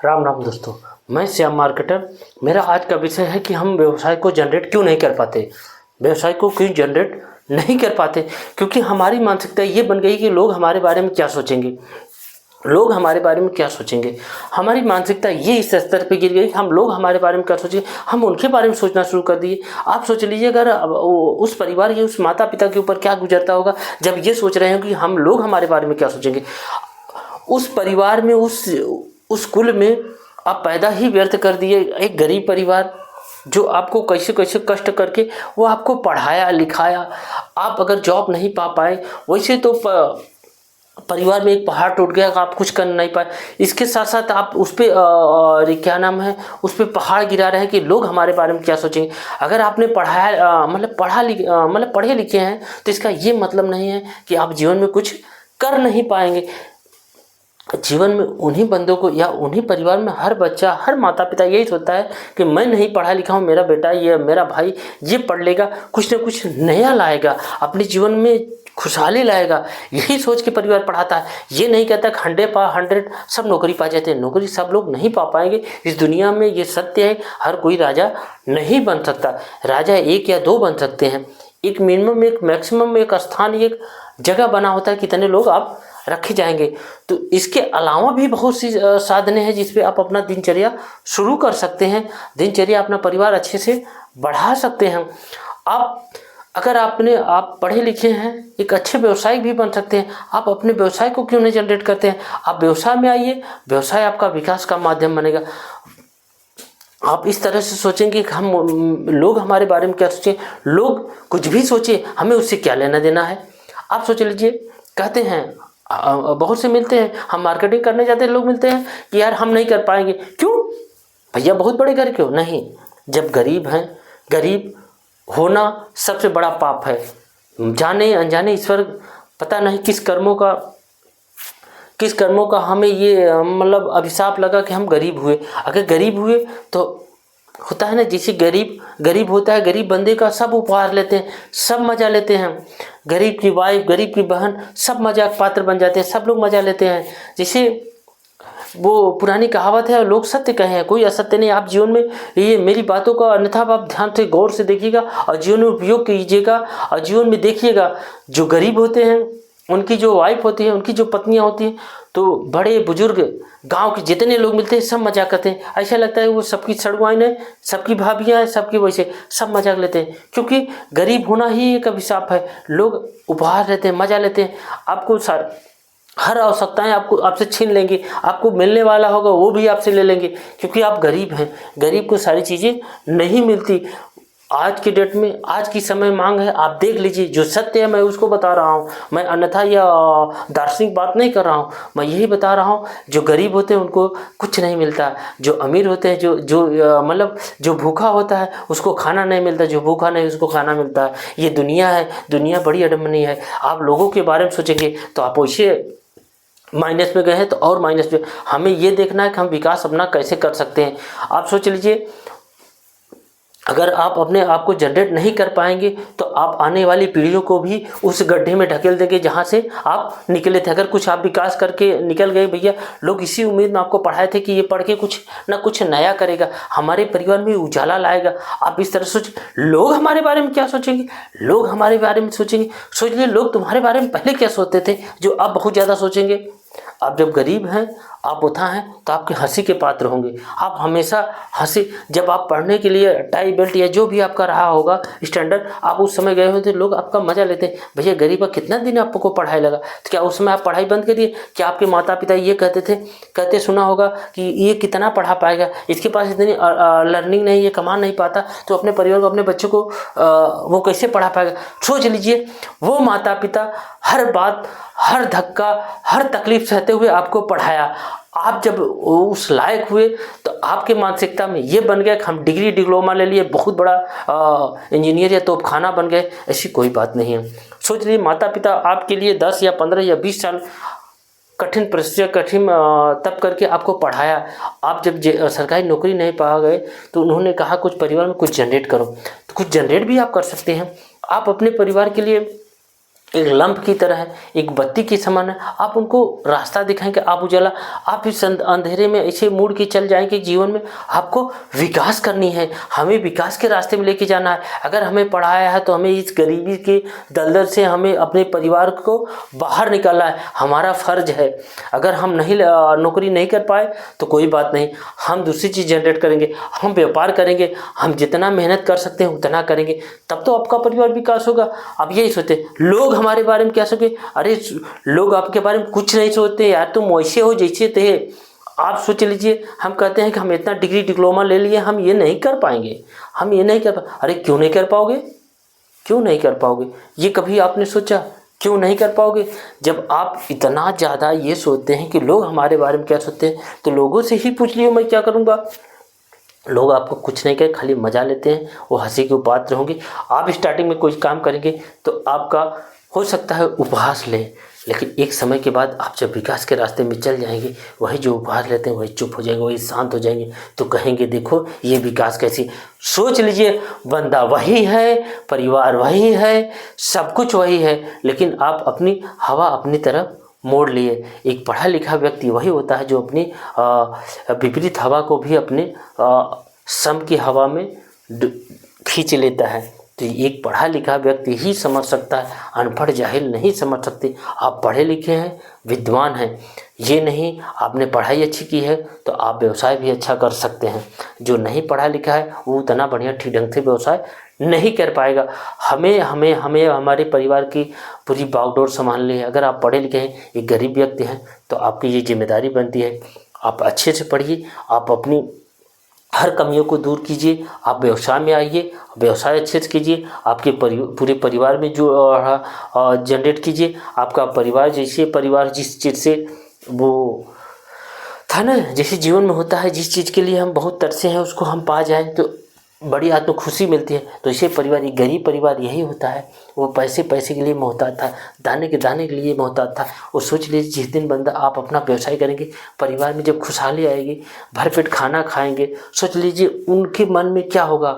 राम राम दोस्तों। मैं श्याम मार्केटर। मेरा आज का विषय है कि हम व्यवसाय को जनरेट क्यों नहीं कर पाते। व्यवसाय को क्यों जनरेट नहीं कर पाते? क्योंकि हमारी मानसिकता ये बन गई कि लोग हमारे बारे में क्या सोचेंगे, लोग हमारे बारे में क्या सोचेंगे। हमारी मानसिकता ये इस स्तर पे गिर गई, हम लोग हमारे बारे में क्या सोचेंगे, हम उनके बारे में सोचना शुरू कर दिए। आप सोच लीजिए, अगर उस परिवार या उस माता पिता के ऊपर क्या गुजरता होगा जब ये सोच रहे हैं कि हम लोग हमारे बारे में क्या सोचेंगे। उस परिवार में, उस कुल में आप पैदा ही व्यर्थ कर दिए। एक गरीब परिवार जो आपको कैसे कैसे कष्ट करके वो आपको पढ़ाया लिखाया, आप अगर जॉब नहीं पा पाए, वैसे तो परिवार में एक पहाड़ टूट गया, आप कुछ कर नहीं पाए। इसके साथ साथ आप उस पर क्या नाम है, उस पर पहाड़ गिरा रहे हैं कि लोग हमारे बारे में क्या सोचेंगे। अगर आपने पढ़ाया मतलब पढ़े लिखे हैं तो इसका ये मतलब नहीं है कि आप जीवन में कुछ कर नहीं पाएंगे। जीवन में उन्हीं बंदों को या उन्हीं परिवार में हर बच्चा, हर माता पिता यही सोचता है कि मैं नहीं पढ़ा लिखा हूँ, मेरा बेटा ये, मेरा भाई ये पढ़ लेगा, कुछ ना कुछ नया लाएगा, अपने जीवन में खुशहाली लाएगा। यही सोच के परिवार पढ़ाता है। ये नहीं कहता कि 100 सब नौकरी पा जाते हैं। नौकरी सब लोग नहीं पा पाएंगे इस दुनिया में, ये सत्य है। हर कोई राजा नहीं बन सकता। राजा एक या दो बन सकते हैं। एक मिनिमम, एक मैक्सिमम, एक स्थान, एक जगह बना होता है कितने लोग आप रखे जाएंगे। तो इसके अलावा भी बहुत सी साधनें हैं जिस पे आप अपना दिनचर्या शुरू कर सकते हैं। दिनचर्या अपना परिवार अच्छे से बढ़ा सकते हैं। अगर आप पढ़े लिखे हैं, एक अच्छे व्यवसायिक भी बन सकते हैं। आप अपने व्यवसाय को क्यों नहीं जनरेट करते हैं? आप व्यवसाय में आइए, व्यवसाय आपका विकास का माध्यम बनेगा। आप इस तरह से सोचेंगे कि हम लोग हमारे बारे में क्या सोचें, लोग कुछ भी सोचे, हमें उससे क्या लेना देना है। आप सोच लीजिए, कहते हैं बहुत से मिलते हैं, हम मार्केटिंग करने जाते हैं, लोग मिलते हैं कि यार हम नहीं कर पाएंगे। क्यों भैया, बहुत बड़े घर क्यों नहीं? जब गरीब हैं, गरीब होना सबसे बड़ा पाप है। जाने अनजाने ईश्वर पता नहीं किस कर्मों का हमें ये मतलब अभिशाप लगा कि हम गरीब हुए। अगर गरीब हुए तो होता है ना, जैसे गरीब होता है, गरीब बंदे का सब उपहार लेते हैं, सब मजा लेते हैं। गरीब की वाइफ, गरीब की बहन, सब मजाक पात्र बन जाते हैं, सब लोग मजा लेते हैं। जैसे वो पुरानी कहावत है, लोग सत्य कहे हैं, कोई असत्य नहीं। आप जीवन में ये मेरी बातों का अन्यथा आप ध्यान से गौर से देखिएगा और जीवन में उपयोग कीजिएगा और जीवन में देखिएगा। जो गरीब होते हैं उनकी जो वाइफ होती है, उनकी जो पत्नियां होती हैं, तो बड़े बुजुर्ग गांव के जितने लोग मिलते हैं सब मजाक करते हैं। ऐसा लगता है वो सबकी सड़ुआइन है, सबकी भाभियां हैं, सबकी वैसे सब मजाक लेते हैं। क्योंकि गरीब होना ही एक अभिशाप है। लोग उपहार लेते हैं, मजा लेते हैं। आपको हर आवश्यकताएं आपसे छीन लेंगे। आपको मिलने वाला होगा वो भी आपसे ले लेंगे, क्योंकि आप गरीब हैं। गरीब को सारी चीज़ें नहीं मिलती। आज की डेट में, आज की समय मांग है। आप देख लीजिए, जो सत्य है मैं उसको बता रहा हूँ। मैं अन्यथा या दार्शनिक बात नहीं कर रहा हूँ, मैं यही बता रहा हूँ। जो गरीब होते हैं उनको कुछ नहीं मिलता। जो अमीर होते हैं, जो भूखा होता है उसको खाना नहीं मिलता, जो भूखा नहीं उसको खाना मिलता है। ये दुनिया है, दुनिया बड़ी अडम्बनी है। आप लोगों के बारे में सोचेंगे तो आप वैसे माइनस में गए हैं तो और माइनस में। हमें ये देखना है कि हम विकास अपना कैसे कर सकते हैं। आप सोच लीजिए, अगर आप अपने आप को जनरेट नहीं कर पाएंगे तो आप आने वाली पीढ़ियों को भी उस गड्ढे में ढकेल देंगे जहाँ से आप निकले थे। अगर कुछ आप विकास करके निकल गए, भैया लोग इसी उम्मीद में आपको पढ़ाए थे कि ये पढ़ के कुछ ना कुछ नया करेगा, हमारे परिवार में उजाला लाएगा। आप इस तरह सोच, लोग हमारे बारे में क्या सोचेंगे, लोग हमारे बारे में सोचेंगे। सोच लीजिए, लोग तुम्हारे बारे में पहले क्या सोचते थे जो आप बहुत ज़्यादा सोचेंगे। आप जब गरीब हैं, आप उठा हैं, तो आपके हंसी के पात्र होंगे। आप हमेशा हंसी, जब आप पढ़ने के लिए टाई बेल्ट या जो भी आपका रहा होगा स्टैंडर्ड, आप उस समय गए होते, लोग आपका मजा लेते हैं। भैया गरीब का कितना दिन आपको पढ़ाई लगा, तो क्या उस समय आप पढ़ाई बंद करिए? क्या आपके माता पिता ये कहते सुना होगा कि ये कितना पढ़ा पाएगा, इसके पास इतनी लर्निंग नहीं, ये कमा नहीं पाता, तो अपने परिवार को, अपने बच्चों को वो कैसे पढ़ा पाएगा? सोच लीजिए, वो माता पिता हर बात, हर धक्का, हर तकलीफ सहते हुए आपको पढ़ाया। आप जब उस लायक हुए तो आपके मानसिकता में ये बन गया कि हम डिग्री डिप्लोमा ले लिए, बहुत बड़ा इंजीनियर या तोपखाना बन गए। ऐसी कोई बात नहीं है। सोच लीजिए, माता पिता आपके लिए 10 या 15 या 20 साल कठिन परिश्रम, कठिन तप करके आपको पढ़ाया। आप जब सरकारी नौकरी नहीं पा गए तो उन्होंने कहा कुछ परिवार में कुछ जनरेट करो, तो कुछ जनरेट भी आप कर सकते हैं। आप अपने परिवार के लिए एक लंप की तरह है, एक बत्ती के समान है। आप उनको रास्ता दिखाएंगे, आप उजाला। आप इस अंधेरे में ऐसे मुड़ के चल जाएंगे जीवन में। आपको विकास करनी है, हमें विकास के रास्ते में लेके जाना है। अगर हमें पढ़ाया है तो हमें इस गरीबी के दलदल से हमें अपने परिवार को बाहर निकालना है, हमारा फर्ज है। अगर हम नहीं नौकरी नहीं कर पाए तो कोई बात नहीं, हम दूसरी चीज़ जनरेट करेंगे, हम व्यापार करेंगे, हम जितना मेहनत कर सकते हैं उतना करेंगे, तब तो आपका परिवार विकास होगा। आप यही सोचते लोग हमारे बारे में क्या सोचे, अरे लोग आपके बारे में कुछ नहीं सोचते यार, तुम वैसे हो जैसे थे। आप सोच लीजिए, हम कहते हैं कि हम इतना डिग्री डिप्लोमा ले लिए, हम ये नहीं कर पाएंगे, हम ये नहीं कर पा। अरे क्यों नहीं कर पाओगे, क्यों नहीं कर पाओगे, ये कभी आपने सोचा क्यों नहीं कर पाओगे? जब आप इतना ज़्यादा ये सोचते हैं कि लोग हमारे बारे में क्या सोचते हैं, तो लोगों से ही पूछ लियो मैं क्या करूँगा। लोग आपको कुछ नहीं कहे, खाली मजा लेते हैं, वो हंसी के पात्र होंगे। आप स्टार्टिंग में कोई काम करेंगे तो आपका हो सकता है उपहास ले, लेकिन एक समय के बाद आप जब विकास के रास्ते में चल जाएंगे, वही जो उपहास लेते हैं वही चुप हो जाएंगे, वही शांत हो जाएंगे, तो कहेंगे देखो ये विकास कैसी। सोच लीजिए, बंदा वही है, परिवार वही है, सब कुछ वही है, लेकिन आप अपनी हवा अपनी तरफ मोड़ लिए। एक पढ़ा लिखा व्यक्ति वही होता है जो अपनी विपरीत हवा को भी अपने सम की हवा में खींच लेता है। तो एक पढ़ा लिखा व्यक्ति ही समझ सकता है, अनपढ़ जाहिल नहीं समझ सकते। आप पढ़े लिखे हैं, विद्वान हैं, ये नहीं आपने पढ़ाई अच्छी की है तो आप व्यवसाय भी अच्छा कर सकते हैं। जो नहीं पढ़ा लिखा है वो उतना बढ़िया ठीक ढंग से व्यवसाय नहीं कर पाएगा। हमें हमें हमें हमारे परिवार की पूरी बागडोर संभालनी है। अगर आप पढ़े लिखे हैं, एक गरीब व्यक्ति हैं, तो आपकी ये जिम्मेदारी बनती है, आप अच्छे से पढ़िए, आप अपनी हर कमियों को दूर कीजिए, आप व्यवसाय में आइए, व्यवसाय अच्छे से कीजिए, आपके पूरे परिवार में जो जनरेट कीजिए। आपका परिवार जैसे परिवार जिस चीज़ से वो था ना, जैसे जीवन में होता है, जिस चीज़ के लिए हम बहुत तरसे हैं उसको हम पा जाएं तो बड़ी आत्म खुशी मिलती है। तो इसे परिवार, एक गरीब परिवार यही होता है। वो पैसे के लिए मोहताज था, दाने के लिए मोहताज था। वो सोच लीजिए, जिस दिन बंदा आप अपना व्यवसाय करेंगे, परिवार में जब खुशहाली आएगी, भरपेट खाना खाएंगे, सोच लीजिए उनके मन में क्या होगा,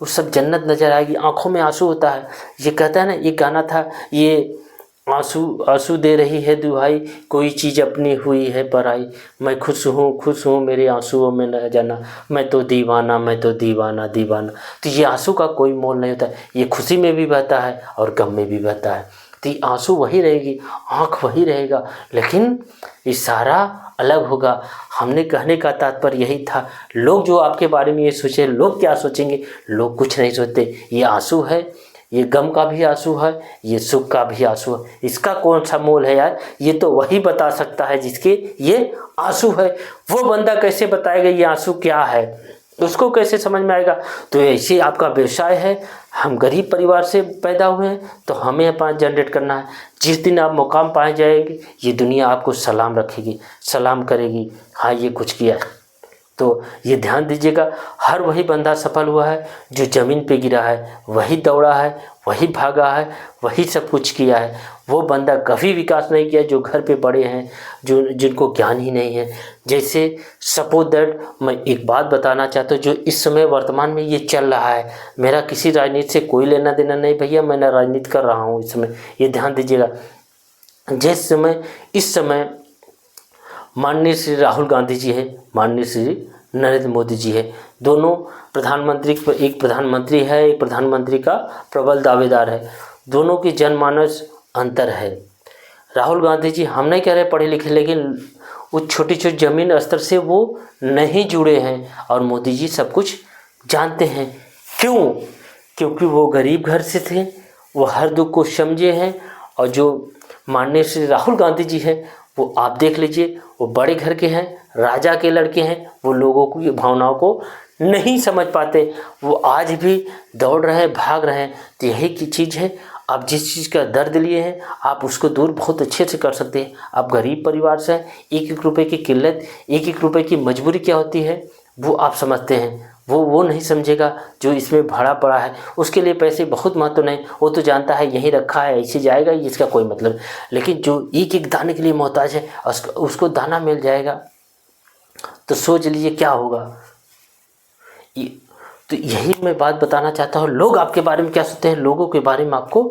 वो सब जन्नत नज़र आएगी, आंखों में आंसू होता है। ये कहता है ना, एक गाना था, ये आंसू आंसू दे रही है दुहाई, कोई चीज़ अपनी हुई है पराई, मैं खुश हूँ मेरे आंसुओं में न जाना, मैं तो दीवाना दीवाना। तो ये आंसू का कोई मोल नहीं होता, ये खुशी में भी बहता है और गम में भी बहता है। तो ये आंसू वही रहेगी, आँख वही रहेगा, लेकिन इशारा अलग होगा। हमने कहने का तात्पर्य यही था, लोग जो आपके बारे में ये सोचे, लोग क्या सोचेंगे, लोग कुछ नहीं सोचते। ये आंसू है, ये गम का भी आंसू है, ये सुख का भी आंसू है। इसका कौन सा मोल है यार, ये तो वही बता सकता है जिसके ये आंसू है। वो बंदा कैसे बताएगा ये आंसू क्या है, उसको कैसे समझ में आएगा? तो ऐसे आपका व्यवसाय है, हम गरीब परिवार से पैदा हुए हैं तो हमें अपना जनरेट करना है। जिस दिन आप मुकाम पाए जाएंगे, ये दुनिया आपको सलाम रखेगी, सलाम करेगी, हाँ ये कुछ किया है। तो ये ध्यान दीजिएगा, हर वही बंदा सफल हुआ है जो ज़मीन पे गिरा है, वही दौड़ा है, वही भागा है, वही सब कुछ किया है। वो बंदा कभी विकास नहीं किया जो घर पे बड़े हैं, जो जिनको ज्ञान ही नहीं है। जैसे सपोज दैट, मैं एक बात बताना चाहता हूँ जो इस समय वर्तमान में ये चल रहा है। मेरा किसी राजनीति से कोई लेना देना नहीं भैया, मैं ना राजनीति कर रहा हूँ इस समय, ये ध्यान दीजिएगा। जिस समय इस समय माननीय श्री राहुल गांधी जी है, माननीय श्री नरेंद्र मोदी जी है, दोनों प्रधानमंत्री, एक प्रधानमंत्री है, एक प्रधानमंत्री का प्रबल दावेदार है। दोनों की जनमानस अंतर है। राहुल गांधी जी, हम नहीं कह रहे पढ़े लिखे, लेकिन वो छोटी छोटी ज़मीन स्तर से वो नहीं जुड़े हैं, और मोदी जी सब कुछ जानते हैं। क्यों? क्योंकि वो गरीब घर से थे, वो हर दुख को समझे हैं। और जो माननीय श्री राहुल गांधी जी हैं, वो आप देख लीजिए, वो बड़े घर के हैं, राजा के लड़के हैं, वो लोगों की भावनाओं को नहीं समझ पाते, वो आज भी दौड़ रहे हैं, भाग रहे हैं। तो यही की चीज़ है, आप जिस चीज़ का दर्द लिए हैं आप उसको दूर बहुत अच्छे से कर सकते हैं। आप गरीब परिवार से हैं, एक एक रुपये की किल्लत, एक एक रुपये की मजबूरी क्या होती है वो आप समझते हैं। वो नहीं समझेगा जो इसमें भरा पड़ा है, उसके लिए पैसे बहुत महत्व नहीं। वो तो जानता है यहीं रखा है, ऐसे जाएगा, इसका कोई मतलब। लेकिन जो एक एक दाने के लिए मोहताज है, उसको दाना मिल जाएगा, तो सोच लीजिए क्या होगा। तो यही मैं बात बताना चाहता हूँ। लोग आपके बारे में क्या सोचते हैं, लोगों के बारे में आपको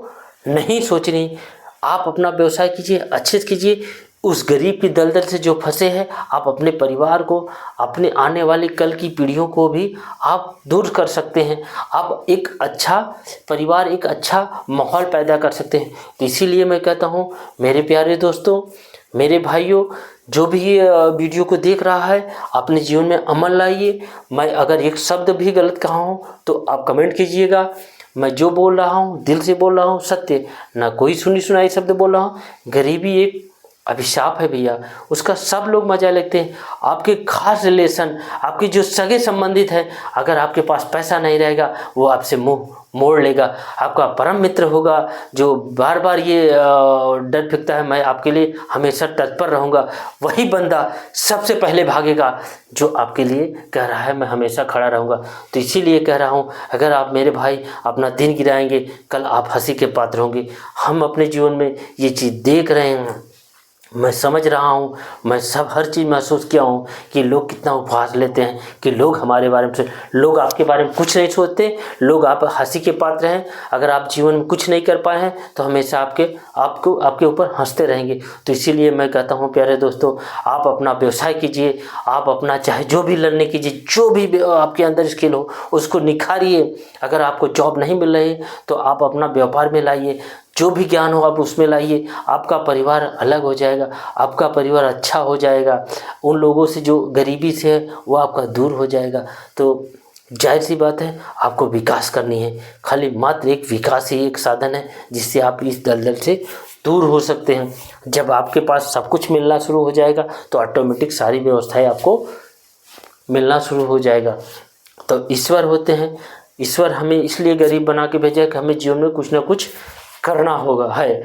नहीं सोचनी। आप अपना व्यवसाय कीजिए, अच्छे से कीजिए। उस गरीब की दलदल से जो फंसे हैं, आप अपने परिवार को, अपने आने वाली कल की पीढ़ियों को भी आप दूर कर सकते हैं। आप एक अच्छा परिवार, एक अच्छा माहौल पैदा कर सकते हैं। तो इसीलिए मैं कहता हूँ मेरे प्यारे दोस्तों, मेरे भाइयों, जो भी ये वीडियो को देख रहा है, अपने जीवन में अमल लाइए। मैं अगर एक शब्द भी गलत कहा हूँ तो आप कमेंट कीजिएगा। मैं जो बोल रहा हूँ दिल से बोल रहा हूँ, सत्य, ना कोई सुनी सुनाई शब्द बोल रहा हूँ। गरीबी एक अभिशाप है भैया, उसका सब लोग मजा लेते हैं। आपके खास रिलेशन, आपके जो सगे संबंधित हैं, अगर आपके पास पैसा नहीं रहेगा वो आपसे मुंह मोड़ लेगा। आपका परम मित्र होगा जो बार बार ये डर फिरता है मैं आपके लिए हमेशा तत्पर रहूँगा, वही बंदा सबसे पहले भागेगा जो आपके लिए कह रहा है मैं हमेशा खड़ा रहूँगा। तो इसीलिए कह रहा हूँ, अगर आप मेरे भाई अपना दिन गिराएंगे, कल आप हंसी के पात्र होंगे। हम अपने जीवन में ये चीज़ देख रहे हैं, मैं समझ रहा हूँ, मैं सब हर चीज़ महसूस किया हूँ कि लोग कितना उपहास लेते हैं, कि लोग हमारे बारे में, लोग आपके बारे में कुछ नहीं सोचते, लोग आप हंसी के पात्र हैं। अगर आप जीवन में कुछ नहीं कर पाए हैं तो हमेशा आपके ऊपर हंसते रहेंगे। तो इसीलिए मैं कहता हूँ प्यारे दोस्तों, आप अपना व्यवसाय कीजिए, आप अपना चाहे जो भी लड़ने कीजिए, जो भी आपके अंदर स्किल हो उसको निखारिए। अगर आपको जॉब नहीं मिल रही तो आप अपना व्यापार में लाइए, जो भी ज्ञान हो आप उसमें लाइए। आपका परिवार अलग हो जाएगा, आपका परिवार अच्छा हो जाएगा, उन लोगों से जो गरीबी से है वो आपका दूर हो जाएगा। तो जाहिर सी बात है आपको विकास करनी है, खाली मात्र एक विकास ही एक साधन है जिससे आप इस दलदल से दूर हो सकते हैं। जब आपके पास सब कुछ मिलना शुरू हो जाएगा तो ऑटोमेटिक सारी व्यवस्थाएं आपको मिलना शुरू हो जाएगा। तो ईश्वर होते हैं, ईश्वर हमें इसलिए गरीब बना के भेजा है कि हमें जीवन में कुछ ना कुछ करना होगा है।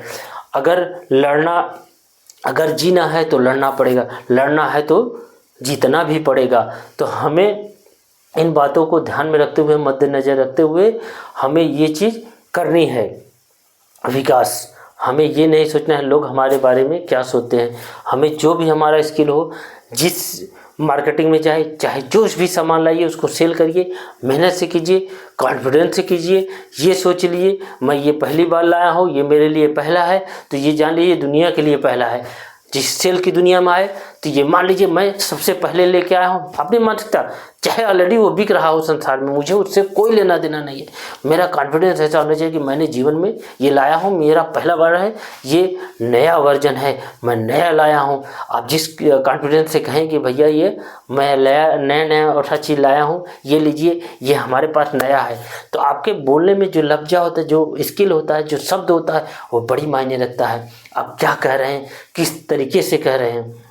अगर जीना है तो लड़ना पड़ेगा, लड़ना है तो जीतना भी पड़ेगा। तो हमें इन बातों को ध्यान में रखते हुए, मद्देनज़र रखते हुए हमें ये चीज़ करनी है। विकास, हमें ये नहीं सोचना है लोग हमारे बारे में क्या सोचते हैं। हमें जो भी हमारा स्किल हो, जिस मार्केटिंग में चाहे जो भी सामान लाइए उसको सेल करिए, मेहनत से कीजिए, कॉन्फिडेंस से कीजिए। ये सोच लिए मैं ये पहली बार लाया हूँ, ये मेरे लिए पहला है, तो ये जान लीजिए दुनिया के लिए पहला है। जिस सेल की दुनिया में आए तो ये मान लीजिए मैं सबसे पहले लेके आया हूँ। आप नहीं मान सकता, चाहे ऑलरेडी वो बिक रहा हो संसार में, मुझे उससे कोई लेना देना नहीं है। मेरा कॉन्फिडेंस ऐसा होना चाहिए कि मैंने जीवन में ये लाया हूँ, मेरा पहला बार है, ये नया वर्जन है, मैं नया लाया हूँ। आप जिस कॉन्फिडेंस से कहें कि भैया ये मैं नया और अच्छा चीज़ लाया हूँ, ये लीजिए, ये हमारे पास नया है, तो आपके बोलने में जो लफ्ज़ा होता है, जो स्किल होता है, जो शब्द होता है, वो बड़ी मायने रखता है। आप क्या कह रहे हैं, किस तरीके से कह रहे हैं।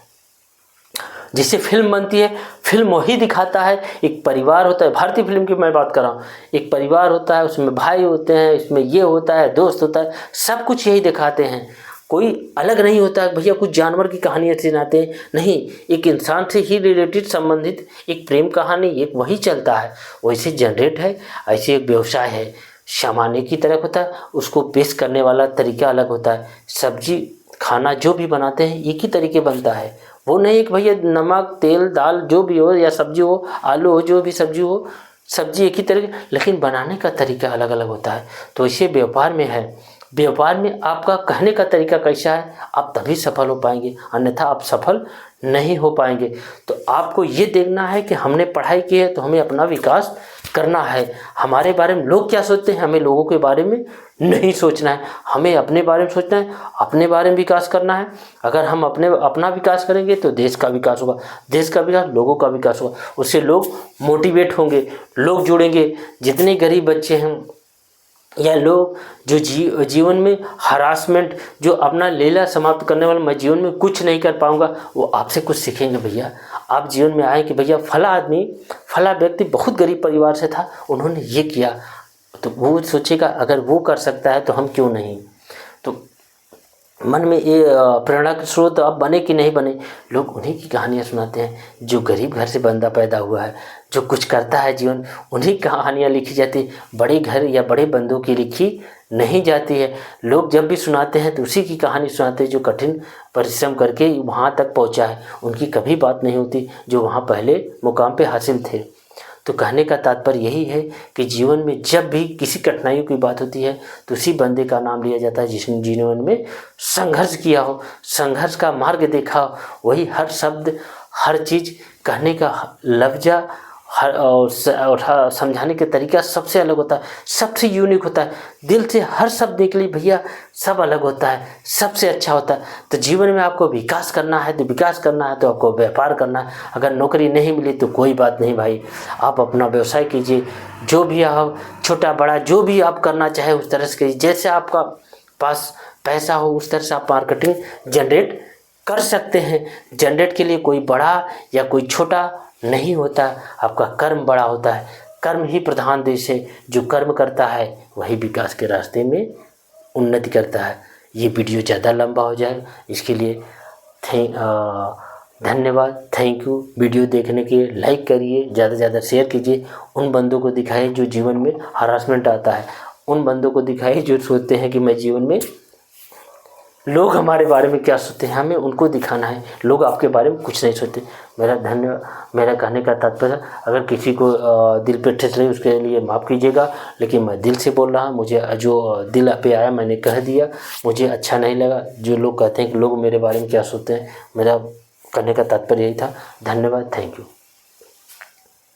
जिससे फिल्म बनती है, फिल्म वही दिखाता है। एक परिवार होता है, भारतीय फिल्म की मैं बात कर रहा हूँ, एक परिवार होता है, उसमें भाई होते हैं, इसमें ये होता है, दोस्त होता है, सब कुछ यही दिखाते हैं। कोई अलग नहीं होता है भैया, कुछ जानवर की कहानी सुनाते हैं, नहीं, एक इंसान से ही रिलेटेड संबंधित एक प्रेम कहानी एक वही चलता है, वैसे जनरेट है। ऐसे एक व्यवसाय है, सामान्य की तरह होता है, उसको पेश करने वाला तरीका अलग होता है। सब्जी खाना जो भी बनाते हैं एक ही तरीके बनता है, वो नहीं कि भैया नमक तेल दाल जो भी हो या सब्जी हो, आलू हो, जो भी सब्जी हो, सब्जी एक ही तरह, लेकिन बनाने का तरीका अलग अलग होता है। तो इसे व्यापार में है, व्यापार में आपका कहने का तरीका कैसा है, आप तभी सफल हो पाएंगे, अन्यथा आप सफल नहीं हो पाएंगे। तो आपको ये देखना है कि हमने पढ़ाई की है तो हमें अपना विकास करना है। हमारे बारे में लोग क्या सोचते हैं, हमें लोगों के बारे में नहीं सोचना है, हमें अपने बारे में सोचना है, अपने बारे में विकास करना है। अगर हम अपना विकास करेंगे तो देश का विकास होगा, देश का विकास लोगों का विकास होगा, उससे लोग मोटिवेट होंगे, लोग जुड़ेंगे। जितने गरीब बच्चे हैं या लोग जो जीवन में हरासमेंट, जो अपना लीला समाप्त करने वाला, मैं जीवन में कुछ नहीं कर पाऊंगा, वो आपसे कुछ सीखेंगे। भैया आप जीवन में आए कि भैया फला व्यक्ति बहुत गरीब परिवार से था, उन्होंने ये किया, तो वो सोचेगा अगर वो कर सकता है तो हम क्यों नहीं। तो मन में ये प्रेरणा के स्रोत अब बने कि नहीं बने, लोग उन्हीं की कहानियाँ सुनाते हैं। जो गरीब घर से बंदा पैदा हुआ है, जो कुछ करता है जीवन, उन्हीं कहानियाँ लिखी जाती है, बड़े घर या बड़े बंदों की लिखी नहीं जाती है। लोग जब भी सुनाते हैं तो उसी की कहानी सुनाते हैं जो कठिन परिश्रम करके वहाँ तक पहुँचा है, उनकी कभी बात नहीं होती जो वहाँ पहले मुकाम पे हासिल थे। तो कहने का तात्पर्य यही है कि जीवन में जब भी किसी कठिनाइयों की बात होती है तो उसी बंदे का नाम लिया जाता है जिसने जीवन में संघर्ष किया हो, संघर्ष का मार्ग देखा हो। वही हर शब्द, हर चीज़ कहने का लफ्ज़ और समझाने का तरीका सबसे अलग होता है, सबसे यूनिक होता है। दिल से हर शब्द निकली भैया, सब अलग होता है, सबसे अच्छा होता है। तो जीवन में आपको विकास करना है तो विकास करना है तो आपको व्यापार करना है। अगर नौकरी नहीं मिली तो कोई बात नहीं भाई, आप अपना व्यवसाय कीजिए, जो भी आप छोटा बड़ा जो भी आप करना चाहे उस तरह से कीजिए। जैसे आपका पास पैसा हो उस तरह से आप मार्केटिंग जनरेट कर सकते हैं। जनरेट के लिए कोई बड़ा या कोई छोटा नहीं होता, आपका कर्म बड़ा होता है। कर्म ही प्रधान देश है, जो कर्म करता है वही विकास के रास्ते में उन्नति करता है। ये वीडियो ज़्यादा लंबा हो जाएगा, इसके लिए धन्यवाद, थैंक यू। वीडियो देखने के लाइक करिए, ज़्यादा से ज़्यादा शेयर कीजिए। उन बंदों को दिखाइए जो जीवन में हरासमेंट आता है, उन बंदों को दिखाइए जो सोचते हैं कि मैं जीवन में लोग हमारे बारे में क्या सोचते हैं, हमें उनको दिखाना है। लोग आपके बारे में कुछ नहीं सोचते। मेरा कहने का तात्पर्य, अगर किसी को दिल पे ठेस लगी उसके लिए माफ़ कीजिएगा, लेकिन मैं दिल से बोल रहा हूँ। मुझे जो दिल पे आया मैंने कह दिया, मुझे अच्छा नहीं लगा। जो लोग कहते हैं कि लोग मेरे बारे में क्या सोचते हैं, मेरा कहने का तात्पर्य यही था। धन्यवाद, थैंक यू।